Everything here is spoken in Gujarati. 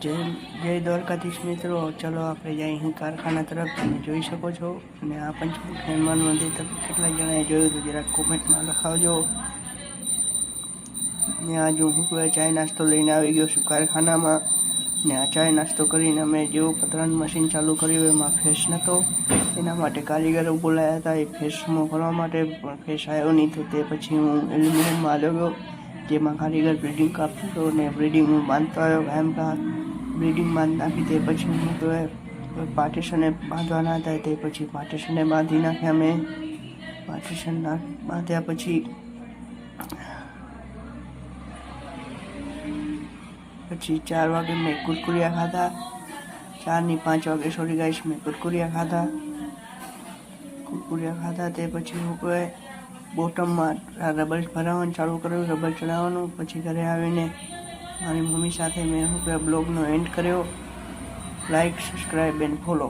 જય દ્વારકાધીશ મિત્રો, ચલો આપણે જઈએ અહીં કારખાના તરફ. તમે જોઈ શકો છો. અને આ પંચમુખ હનુમાન મંદિર તમે કેટલા જણાએ જોયું હતું જરાક કોમેન્ટમાં લખાવજો. ને આ જો હું ચાય નાસ્તો લઈને આવી ગયો છું કારખાનામાં. ને આ ચાય નાસ્તો કરીને અમે જેવું પતરાનું મશીન ચાલુ કર્યું એમાં ફેસ નહોતો, એના માટે કારીગરો બોલાયા હતા એ ફેસમાં કરવા માટે, પણ ફેસ આવ્યો નહીં. તો તે પછી હું એલ્યુમિનિયમમાં આવ્યો ગયો, જેમાં કારીગર બ્રીડિંગ કાપતો હતો ને બ્રીડિંગ હું બાંધતો આવ્યો. કાયમ બ્રીડિંગ બાંધી નાખી. તે પછી હું તો પાર્ટીશને બાંધવાના હતા, તે પછી પાર્ટીશને બાંધી નાખ્યા. મેં પાર્ટીશન બાંધ્યા પછી 4 વાગે મેં કુરકુરિયા ખાધા. 4 ની 5 વાગે સોરી ગાઈસ, મેં કુરકુરિયા ખાધા. તે પછી હું બોટમમાં રબર ભરાવાનું ચાલુ કર્યું, રબર ચડાવવાનું. પછી ઘરે આવીને મારી મમ્મી સાથે મેં બ્લોગનો એન્ડ કર્યો. Like, subscribe and follow.